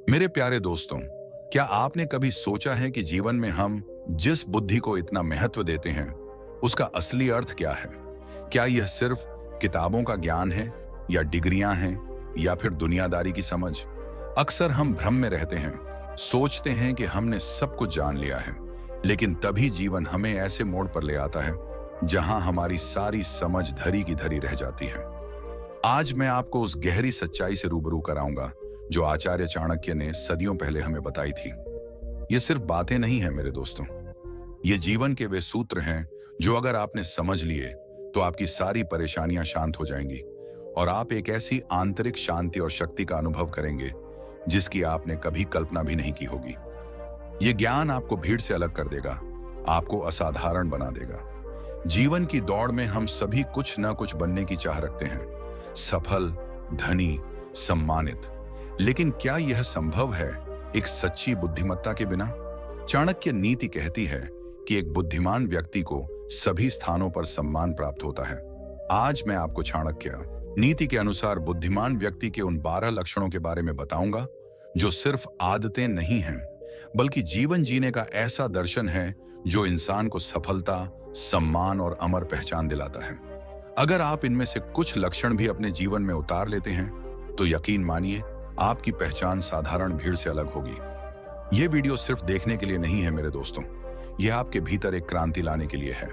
मेरे प्यारे दोस्तों, क्या आपने कभी सोचा है कि जीवन में हम जिस बुद्धि को इतना महत्व देते हैं, उसका असली अर्थ क्या है? क्या यह सिर्फ किताबों का ज्ञान है, या डिग्रियां हैं, या फिर दुनियादारी की समझ? अक्सर हम भ्रम में रहते हैं, सोचते हैं कि हमने सब कुछ जान लिया है, लेकिन तभी जीवन हमें ऐसे मोड़ पर ले आता है जहां हमारी सारी समझ धरी की धरी रह जाती है। आज मैं आपको उस गहरी सच्चाई से रूबरू कराऊंगा जो आचार्य चाणक्य ने सदियों पहले हमें बताई थी। ये सिर्फ बातें नहीं हैं मेरे दोस्तों, ये जीवन के वे सूत्र हैं जो अगर आपने समझ लिए तो आपकी सारी परेशानियां शांत हो जाएंगी और आप एक ऐसी आंतरिक शांति और शक्ति का अनुभव करेंगे जिसकी आपने कभी कल्पना भी नहीं की होगी। ये ज्ञान आपको भीड़ से अलग कर देगा, आपको असाधारण बना देगा। जीवन की दौड़ में हम सभी कुछ न कुछ बनने की चाह रखते हैं, सफल, धनी, सम्मानित। लेकिन क्या यह संभव है एक सच्ची बुद्धिमत्ता के बिना? चाणक्य नीति कहती है कि एक बुद्धिमान व्यक्ति को सभी स्थानों पर सम्मान प्राप्त होता है। आज मैं आपको चाणक्य नीति के अनुसार बुद्धिमान व्यक्ति के उन 12 लक्षणों के बारे में बताऊंगा जो सिर्फ आदतें नहीं हैं, बल्कि जीवन जीने का ऐसा दर्शन है जो इंसान को सफलता, सम्मान और अमर पहचान दिलाता है। अगर आप इनमें से कुछ लक्षण भी अपने जीवन में उतार लेते हैं तो यकीन मानिए आपकी पहचान साधारण भीड़ से अलग होगी। यह वीडियो सिर्फ देखने के लिए नहीं है मेरे दोस्तों, यह आपके भीतर एक क्रांति लाने के लिए है।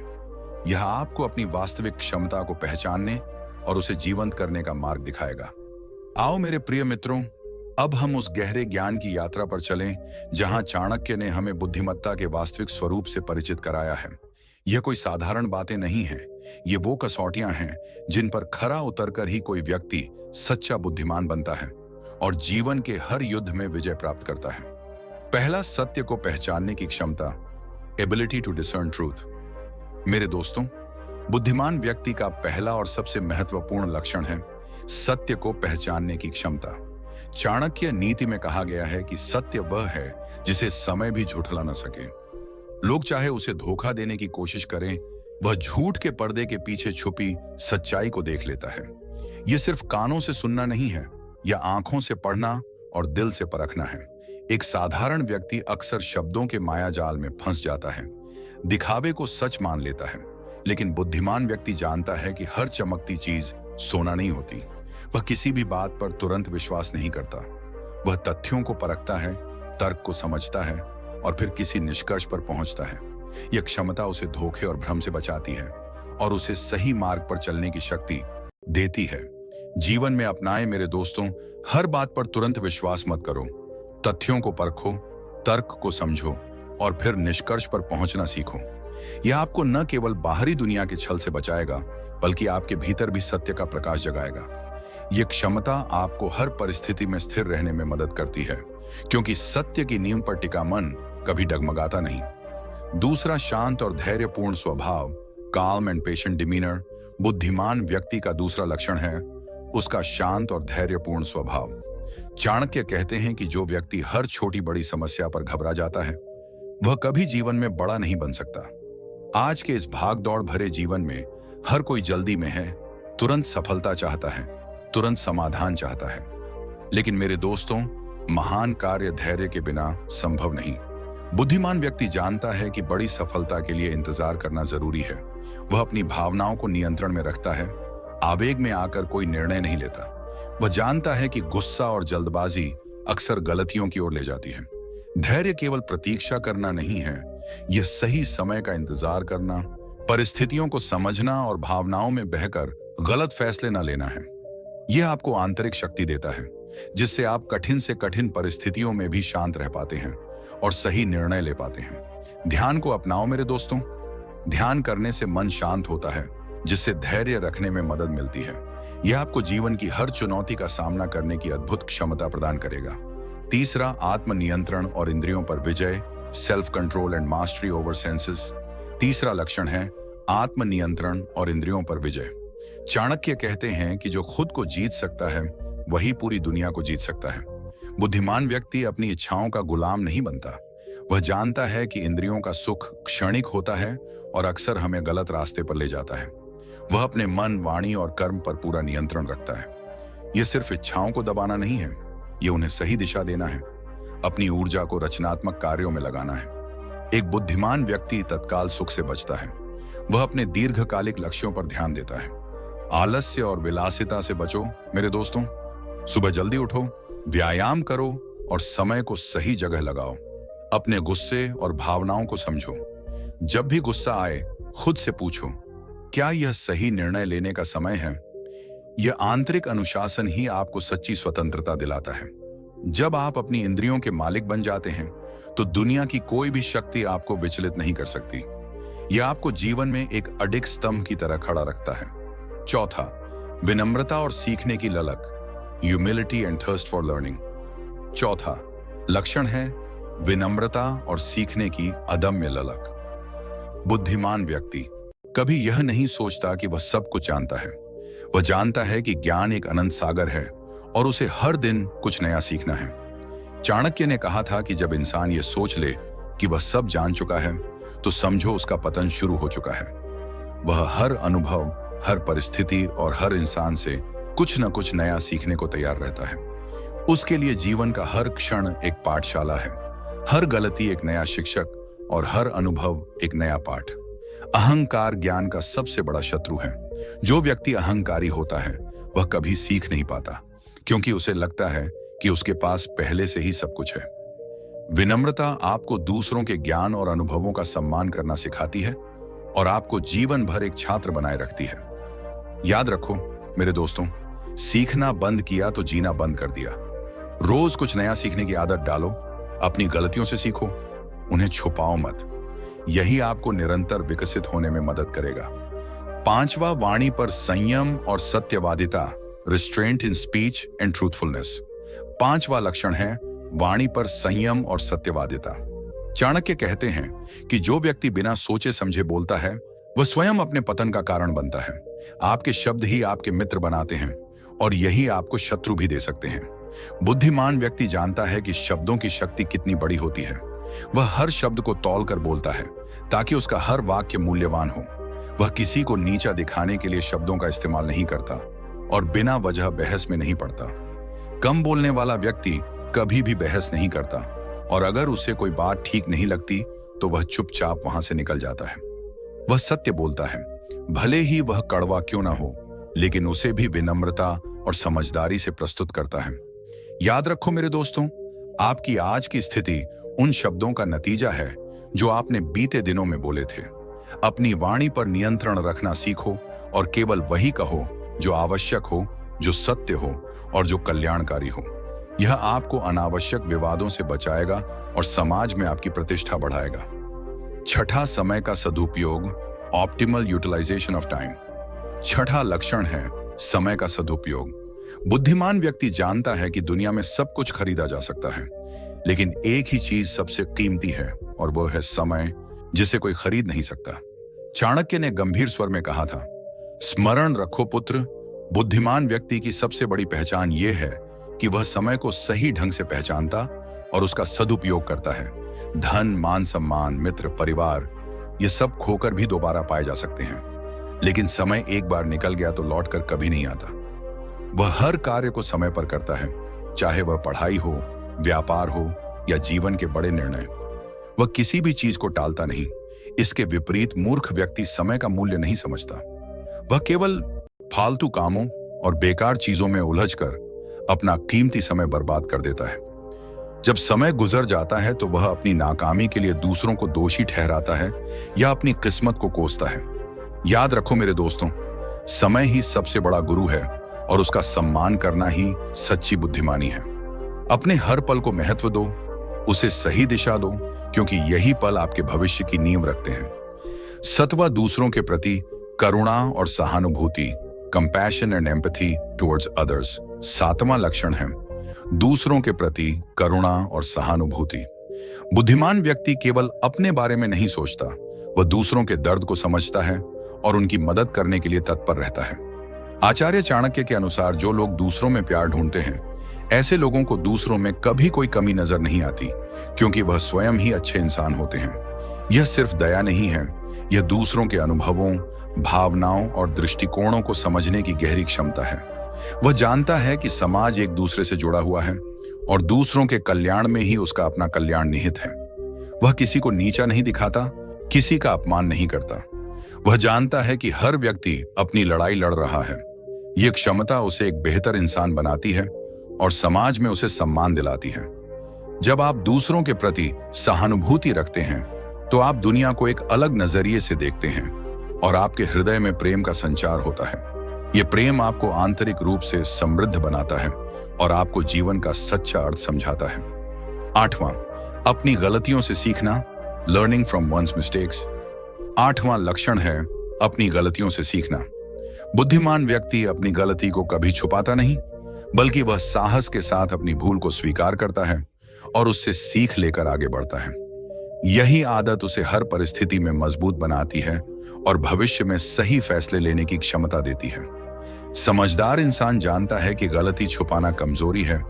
यह आपको अपनी वास्तविक क्षमता को पहचानने और उसे जीवंत करने का मार्ग दिखाएगा। आओ मेरे प्रिय मित्रों, अब हम उस गहरे ज्ञान की यात्रा पर चलें जहां चाणक्य ने हमें बुद्धिमत्ता के वास्तविक स्वरूप से परिचित कराया है। यह कोई साधारण बातें नहीं हैं, ये वो कसौटियां हैं जिन पर खरा उतरकर ही कोई व्यक्ति सच्चा बुद्धिमान बनता है और जीवन के हर युद्ध में विजय प्राप्त करता है। पहला, सत्य को पहचानने की क्षमता, एबिलिटी टू डिसर्न ट्रूथ। मेरे दोस्तों, बुद्धिमान व्यक्ति का पहला और सबसे महत्वपूर्ण लक्षण है सत्य को पहचानने की क्षमता। चाणक्य नीति में कहा गया है कि सत्य वह है जिसे समय भी झुठला न सके। लोग चाहे उसे धोखा देने की कोशिश करें, वह झूठ के पर्दे के पीछे छुपी सच्चाई को देख लेता है। यह सिर्फ कानों से सुनना नहीं है, या आंखों से पढ़ना और दिल से परखना है। एक साधारण व्यक्ति अक्सर शब्दों के माया जाल में फंस जाता है, दिखावे को सच मान लेता है, लेकिन बुद्धिमान व्यक्ति जानता है कि हर चमकती चीज सोना नहीं होती। वह किसी भी बात पर तुरंत विश्वास नहीं करता, वह तथ्यों को परखता है, तर्क को समझता है और फिर किसी निष्कर्ष पर पहुंचता है। यह क्षमता उसे धोखे और भ्रम से बचाती है और उसे सही मार्ग पर चलने की शक्ति देती है। जीवन में अपनाएं मेरे दोस्तों, हर बात पर तुरंत विश्वास मत करो, तथ्यों को परखो, तर्क को समझो और फिर निष्कर्ष पर पहुंचना सीखो। यह आपको न केवल बाहरी दुनिया के छल से बचाएगा, बल्कि आपके भीतर भी सत्य का प्रकाश जगाएगा। यह क्षमता आपको हर परिस्थिति में स्थिर रहने में मदद करती है, क्योंकि सत्य की नींव पर टिका मन कभी डगमगाता नहीं। दूसरा, शांत और धैर्यपूर्ण स्वभाव, काम एंड पेशेंट डिमीनर। बुद्धिमान व्यक्ति का दूसरा लक्षण है उसका शांत और धैर्यपूर्ण स्वभाव। चाणक्य कहते हैं कि जो व्यक्ति हर छोटी बड़ी समस्या पर घबरा जाता है, वह कभी जीवन में बड़ा नहीं बन सकता। आज के इस भागदौड़ भरे जीवन में हर कोई जल्दी में है, तुरंत सफलता चाहता है, तुरंत समाधान चाहता है। लेकिन मेरे दोस्तों, महान कार्य धैर्य के बिना संभव नहीं। बुद्धिमान व्यक्ति जानता है कि बड़ी सफलता के लिए इंतजार करना जरूरी है। वह अपनी भावनाओं को नियंत्रण में रखता है, आवेग में आकर कोई निर्णय नहीं लेता। वह जानता है कि गुस्सा और जल्दबाजी अक्सर गलतियों की ओर ले जाती है। धैर्य केवल प्रतीक्षा करना नहीं है, यह सही समय का इंतजार करना, परिस्थितियों को समझना और भावनाओं में बहकर गलत फैसले न लेना है। यह आपको आंतरिक शक्ति देता है, जिससे आप कठिन से कठिन परिस्थितियों में भी शांत रह पाते हैं और सही निर्णय ले पाते हैं। ध्यान को अपनाओ मेरे दोस्तों। ध्यान करने से मन शांत होता है, जिससे धैर्य रखने में मदद मिलती है। यह आपको जीवन की हर चुनौती का सामना करने की अद्भुत क्षमता प्रदान करेगा। तीसरा, आत्मनियंत्रण और इंद्रियों पर विजय, self control and mastery over senses. तीसरा लक्षण है आत्मनियंत्रण और इंद्रियों पर विजय। चाणक्य कहते हैं कि जो खुद को जीत सकता है वही पूरी दुनिया को जीत सकता है। बुद्धिमान व्यक्ति अपनी इच्छाओं का गुलाम नहीं बनता। वह जानता है कि इंद्रियों का सुख क्षणिक होता है और अक्सर हमें गलत रास्ते पर ले जाता है। वह अपने मन, वाणी और कर्म पर पूरा नियंत्रण रखता है। यह सिर्फ इच्छाओं को दबाना नहीं है, यह उन्हें सही दिशा देना है। अपनी ऊर्जा को रचनात्मक कार्यों में लगाना है। एक बुद्धिमान व्यक्ति तत्काल सुख से बचता है। वह अपने दीर्घकालिक लक्ष्यों पर ध्यान देता है। आलस्य और विलासिता से बचो मेरे दोस्तों। सुबह जल्दी उठो, व्यायाम करो और समय को सही जगह लगाओ। अपने गुस्से और भावनाओं को समझो। जब भी गुस्सा आए, खुद से पूछो, क्या यह सही निर्णय लेने का समय है? यह आंतरिक अनुशासन ही आपको सच्ची स्वतंत्रता दिलाता है। जब आप अपनी इंद्रियों के मालिक बन जाते हैं, तो दुनिया की कोई भी शक्ति आपको विचलित नहीं कर सकती। यह आपको जीवन में एक अडिग स्तंभ की तरह खड़ा रखता है। चौथा, विनम्रता और सीखने की ललक, humility and thirst for learning. चौथा लक्षण है विनम्रता और सीखने की अदम्य ललक। बुद्धिमान व्यक्ति कभी यह नहीं सोचता कि वह सब कुछ जानता है। वह जानता है कि ज्ञान एक अनंत सागर है और उसे हर दिन कुछ नया सीखना है। चाणक्य ने कहा था कि जब इंसान यह सोच ले कि वह सब जान चुका है, तो समझो उसका पतन शुरू हो चुका है। वह हर अनुभव, हर परिस्थिति और हर इंसान से कुछ न कुछ नया सीखने को तैयार रहता है। उसके लिए जीवन का हर क्षण एक पाठशाला है, हर गलती एक नया शिक्षक और हर अनुभव एक नया पाठ। अहंकार ज्ञान का सबसे बड़ा शत्रु है। जो व्यक्ति अहंकारी होता है, वह कभी सीख नहीं पाता, क्योंकि उसे लगता है कि उसके पास पहले से ही सब कुछ है। विनम्रता आपको दूसरों के ज्ञान और अनुभवों का सम्मान करना सिखाती है और आपको जीवन भर एक छात्र बनाए रखती है। याद रखो मेरे दोस्तों, सीखना बंद किया तो जीना बंद कर दिया। रोज कुछ नया सीखने की आदत डालो। अपनी गलतियों से सीखो, उन्हें छुपाओ मत। यही आपको निरंतर विकसित होने में मदद करेगा। पांचवा, वाणी पर संयम और सत्यवादिता, restraint in speech and truthfulness. पांचवा लक्षण है वाणी पर संयम और सत्यवादिता। चाणक्य कहते हैं कि जो व्यक्ति बिना सोचे समझे बोलता है, वह स्वयं अपने पतन का कारण बनता है। आपके शब्द ही आपके मित्र बनाते हैं और यही आपको शत्रु भी दे सकते हैं। बुद्धिमान व्यक्ति जानता है कि शब्दों की शक्ति कितनी बड़ी होती है। वह हर शब्द को तौल कर बोलता है ताकि उसका हर वाक्य मूल्यवान हो। वह किसी को नीचा दिखाने के लिए शब्दों का इस्तेमाल नहीं करता और बिना वजह बहस में नहीं पड़ता। कम बोलने वाला व्यक्ति कभी भी बहस नहीं करता और अगर उसे कोई बात ठीक नहीं लगती तो वह चुपचाप वहां से निकल जाता है। वह सत्य बोलता है, भले ही वह कड़वा क्यों ना हो, लेकिन उसे भी विनम्रता और समझदारी से प्रस्तुत करता है। याद रखो मेरे दोस्तों, आपकी आज की स्थिति उन शब्दों का नतीजा है जो आपने बीते दिनों में बोले थे। अपनी वाणी पर नियंत्रण रखना सीखो और केवल वही कहो जो आवश्यक हो, जो सत्य हो और जो कल्याणकारी हो। यह आपको अनावश्यक विवादों से बचाएगा और समाज में आपकी प्रतिष्ठा बढ़ाएगा। छठा, समय का सदुपयोग, ऑप्टिमल यूटिलाइजेशन ऑफ टाइम। छठा लक्षण है समय का सदुपयोग। बुद्धिमान व्यक्ति जानता है कि दुनिया में सब कुछ खरीदा जा सकता है, लेकिन एक ही चीज सबसे कीमती है और वो है समय, जिसे कोई खरीद नहीं सकता। चाणक्य ने गंभीर स्वर में कहा था, स्मरण रखो पुत्र, बुद्धिमान व्यक्ति की सबसे बड़ी पहचान यह है कि वह समय को सही ढंग से पहचानता और उसका सदुपयोग करता है। धन, मान सम्मान, मित्र, परिवार, ये सब खोकर भी दोबारा पाए जा सकते हैं, लेकिन समय एक बार निकल गया तो लौटकर कभी नहीं आता। वह हर कार्य को समय पर करता है, चाहे वह पढ़ाई हो, व्यापार हो या जीवन के बड़े निर्णय। वह किसी भी चीज को टालता नहीं। इसके विपरीत मूर्ख व्यक्ति समय का मूल्य नहीं समझता। वह केवल फालतू कामों और बेकार चीजों में उलझकर अपना कीमती समय बर्बाद कर देता है। जब समय गुजर जाता है तो वह अपनी नाकामी के लिए दूसरों को दोषी ठहराता है या अपनी किस्मत को कोसता है। याद रखो मेरे दोस्तों, समय ही सबसे बड़ा गुरु है और उसका सम्मान करना ही सच्ची बुद्धिमानी है। अपने हर पल को महत्व दो, उसे सही दिशा दो, क्योंकि यही पल आपके भविष्य की नींव रखते हैं। सतवा, दूसरों के प्रति करुणा और सहानुभूति, compassion and empathy towards others. सातवां लक्षण है दूसरों के प्रति करुणा और सहानुभूति। बुद्धिमान व्यक्ति केवल अपने बारे में नहीं सोचता, वह दूसरों के दर्द को समझता है और उनकी मदद करने के लिए तत्पर रहता है। आचार्य चाणक्य के अनुसार जो लोग दूसरों में प्यार ढूंढते हैं, ऐसे लोगों को दूसरों में कभी कोई कमी नजर नहीं आती, क्योंकि वह स्वयं ही अच्छे इंसान होते हैं। यह सिर्फ दया नहीं है, यह दूसरों के अनुभवों, भावनाओं और दृष्टिकोणों को समझने की गहरी क्षमता है। वह जानता है कि समाज एक दूसरे से जुड़ा हुआ है और दूसरों के कल्याण में ही उसका अपना कल्याण निहित है। वह किसी को नीचा नहीं दिखाता, किसी का अपमान नहीं करता। वह जानता है कि हर व्यक्ति अपनी लड़ाई लड़ रहा है। यह क्षमता उसे एक बेहतर इंसान बनाती है और समाज में उसे सम्मान दिलाती है। जब आप दूसरों के प्रति सहानुभूति रखते हैं तो आप दुनिया को एक अलग नजरिए से देखते हैं और आपके हृदय में प्रेम का संचार होता है। यह प्रेम आपको आंतरिक रूप से समृद्ध बनाता है और आपको जीवन का सच्चा अर्थ समझाता है। 8वां, अपनी गलतियों से सीखना, लर्निंग फ्रॉम वंस मिस्टेक्स। 8वां लक्षण है अपनी गलतियों से सीखना। बुद्धिमान व्यक्ति अपनी गलती को कभी छुपाता नहीं, बल्कि वह साहस के साथ अपनी भूल को स्वीकार करता है और उससे सीख लेकर आगे बढ़ता है। यही आदत उसे हर परिस्थिति में मजबूत बनाती है और भविष्य में सही फैसले लेने की क्षमता देती है। समझदार इंसान जानता है कि गलती छुपाना कमजोरी है,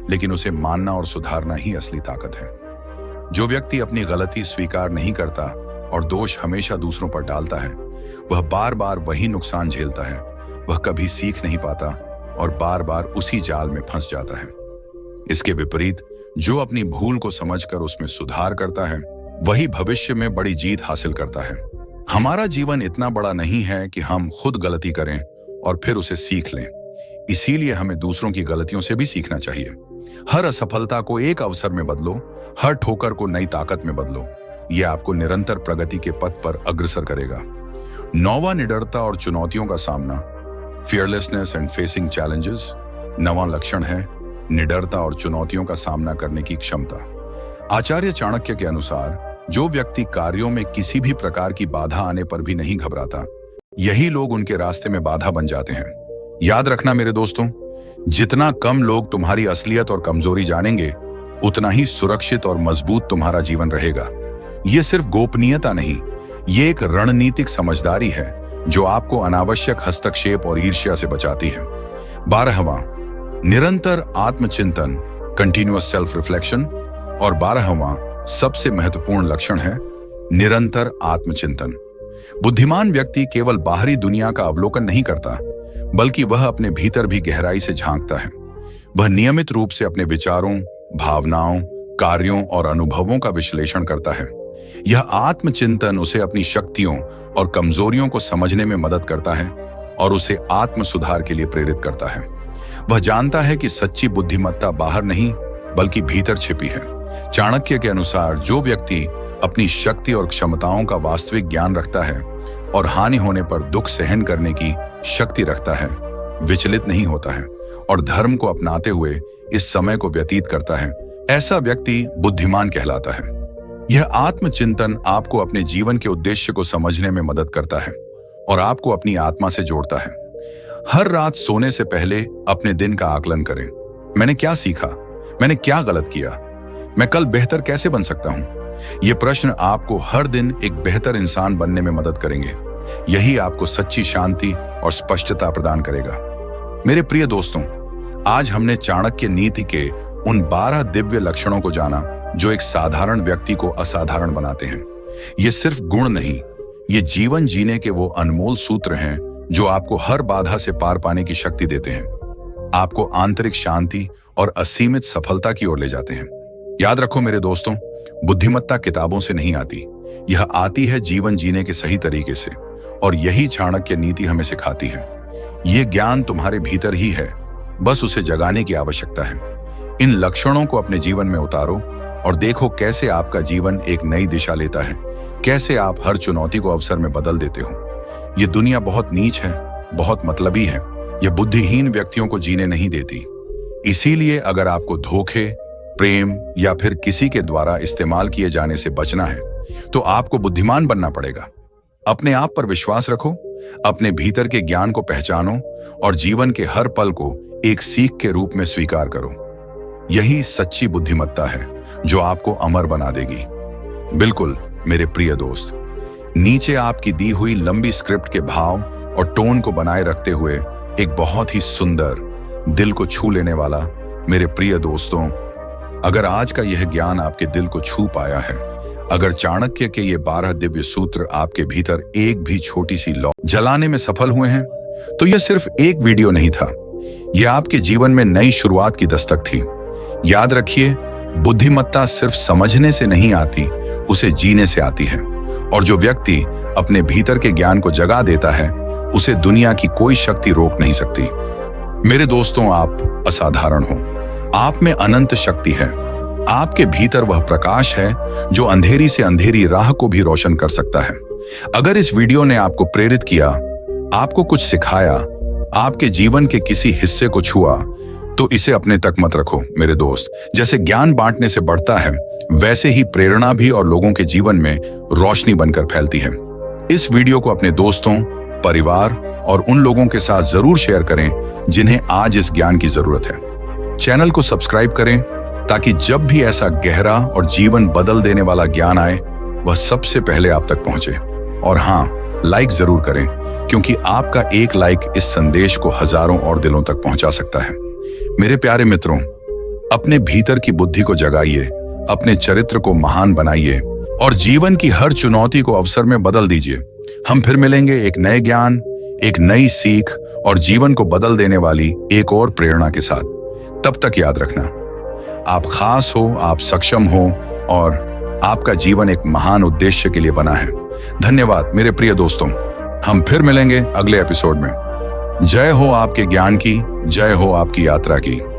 लेकिन उसे मानना और सुधारना ही असली ताकत है। जो व्यक्ति अपनी गलती स्वीकार नहीं करता और दोष हमेशा दूसरों पर डालता है, वह बार बार वही नुकसान झेलता है। वह कभी सीख नहीं पाता और बार बार उसी जाल में फंस जाता है। इसके विपरीत जो अपनी भूल को समझकर उसमें सुधार करता है, वही भविष्य में बड़ी जीत हासिल करता है। हमारा जीवन इतना बड़ा नहीं है कि हम खुद गलती करें और फिर उसे सीख लें। इसीलिए हमें दूसरों की गलतियों से भी सीखना चाहिए। हर असफलता को एक अवसर में बदलो, हर ठोकर को नई ताकत में बदलो। यह आपको निरंतर प्रगति के पथ पर अग्रसर करेगा। 9वां, निडरता और चुनौतियों का सामना, फियरलेसनेस एंड फेसिंग चैलेंजेस। 9वां लक्षण है निडरता और चुनौतियों का सामना करने की क्षमता। आचार्य चाणक्य के अनुसार जो व्यक्ति कार्यों में किसी भी प्रकार की बाधा आने पर भी नहीं घबराता, यही लोग उनके रास्ते में बाधा बन जाते हैं। याद रखना मेरे दोस्तों, जितना कम लोग तुम्हारी असलियत और कमजोरी जानेंगे, उतना ही सुरक्षित और मजबूत तुम्हारा जीवन रहेगा। यह सिर्फ गोपनीयता नहीं, ये एक रणनीतिक समझदारी है जो आपको अनावश्यक हस्तक्षेप और ईर्ष्या से बचाती है। 12वां, निरंतर आत्मचिंतन, कंटिन्यूअस सेल्फ रिफ्लेक्शन। और 12वां सबसे महत्वपूर्ण लक्षण है निरंतर आत्मचिंतन। बुद्धिमान व्यक्ति केवल बाहरी दुनिया का अवलोकन नहीं करता, बल्कि वह अपने भीतर भी गहराई से झांकता है। वह नियमित रूप से अपने विचारों, भावनाओं, कार्यों और अनुभवों का विश्लेषण करता है। यह आत्मचिंतन उसे अपनी शक्तियों और कमजोरियों को समझने में मदद करता है और उसे आत्म सुधार के लिए प्रेरित करता है। वह जानता है कि सच्ची बुद्धिमत्ता बाहर नहीं, बल्कि भीतर छिपी है। चाणक्य के अनुसार जो व्यक्ति अपनी शक्ति और क्षमताओं का वास्तविक ज्ञान रखता है और हानि होने पर दुख सहन करने की शक्ति रखता है, विचलित नहीं होता है और धर्म को अपनाते हुए इस समय को व्यतीत करता है, ऐसा व्यक्ति बुद्धिमान कहलाता है। यह आत्मचिंतन आपको अपने जीवन के उद्देश्य को समझने में मदद करता है और आपको अपनी आत्मा से जोड़ता है। हर रात सोने से पहले अपने दिन का आकलन करें। मैंने क्या सीखा? मैंने क्या गलत किया? मैं कल बेहतर कैसे बन सकता हूं? ये प्रश्न आपको हर दिन एक बेहतर इंसान बनने में मदद करेंगे। यही आपको सच्ची शांति और स्पष्टता प्रदान करेगा। मेरे प्रिय दोस्तों, आज हमने चाणक्य नीति के उन 12 दिव्य लक्षणों को जाना जो एक साधारण व्यक्ति को असाधारण बनाते हैं। ये सिर्फ गुण नहीं, ये जीवन जीने के वो अनमोल सूत्र हैं जो आपको हर बाधा से पार पाने की शक्ति देते हैं, आपको आंतरिक शांति और असीमित सफलता की ओर ले जाते हैं। याद रखो मेरे दोस्तों, बुद्धिमत्ता किताबों से नहीं आती, यह आती है जीवन जीने के सही तरीके से, और यही चाणक्य नीति हमें सिखाती है। यह ज्ञान तुम्हारे भीतर ही है, बस उसे जगाने की आवश्यकता है। इन लक्षणों को अपने जीवन में उतारो और देखो कैसे आपका जीवन एक नई दिशा लेता है, कैसे आप हर चुनौती को अवसर में बदल देते हो। यह दुनिया बहुत नीच है, बहुत मतलबी है, यह बुद्धिहीन व्यक्तियों को जीने नहीं देती। इसीलिए अगर आपको धोखे, प्रेम या फिर किसी के द्वारा इस्तेमाल किए जाने से बचना है, तो आपको बुद्धिमान बनना पड़ेगा। अपने आप पर विश्वास रखो, अपने भीतर के ज्ञान को पहचानो और जीवन के हर पल को एक सीख के रूप में स्वीकार करो। यही सच्ची बुद्धिमत्ता है जो आपको अमर बना देगी। बिल्कुल मेरे प्रिय दोस्त, नीचे आपकी दी हुई लंबी स्क्रिप्ट के भाव और टोन को बनाए रखते हुए एक बहुत ही सुंदर, दिल को छू लेने वाला, मेरे प्रिय दोस्तों, अगर आज का यह ज्ञान आपके दिल को छू पाया है, अगर चाणक्य के ये 12 दिव्य सूत्र आपके भीतर एक भी छोटी सी लौ जलाने में सफल हुए हैं, तो यह सिर्फ एक वीडियो नहीं था, यह आपके जीवन में नई शुरुआत की दस्तक थी। याद रखिए, बुद्धिमत्ता सिर्फ समझने से नहीं आती, उसे जीने से आती है। और जो व्यक्ति अपने भीतर के ज्ञान को जगा देता है, उसे दुनिया की कोई शक्ति रोक नहीं सकती। मेरे दोस्तों, आप असाधारण हो। आप में अनंत शक्ति है। आपके भीतर वह प्रकाश है जो अंधेरी से अंधेरी राह को भी रोशन कर सकता है। अगर इस वीडियो ने आपको प्रेरित किया, आपको कुछ सिखाया, आपके जीवन के किसी हिस्से को छुआ, तो इसे अपने तक मत रखो मेरे दोस्त। जैसे ज्ञान बांटने से बढ़ता है, वैसे ही प्रेरणा भी और लोगों के जीवन में रोशनी बनकर फैलती है। इस वीडियो को अपने दोस्तों, परिवार और उन लोगों के साथ जरूर शेयर करें जिन्हें आज इस ज्ञान की जरूरत है। चैनल को सब्सक्राइब करें ताकि जब भी ऐसा गहरा और जीवन बदल देने वाला ज्ञान आए, वह सबसे पहले आप तक पहुंचे। और हाँ, लाइक जरूर करें, क्योंकि आपका एक लाइक इस संदेश को हजारों और दिलों तक पहुंचा सकता है। मेरे प्यारे मित्रों, अपने भीतर की बुद्धि को जगाइए, अपने चरित्र को महान बनाइए और जीवन की हर चुनौती को अवसर में बदल दीजिए। हम फिर मिलेंगे एक नए ज्ञान, एक नई सीख और जीवन को बदल देने वाली एक और प्रेरणा के साथ। तब तक याद रखना, आप खास हो, आप सक्षम हो और आपका जीवन एक महान उद्देश्य के लिए बना है। धन्यवाद मेरे प्रिय दोस्तों। हम फिर मिलेंगे अगले एपिसोड में। जय हो आपके ज्ञान की, जय हो आपकी यात्रा की।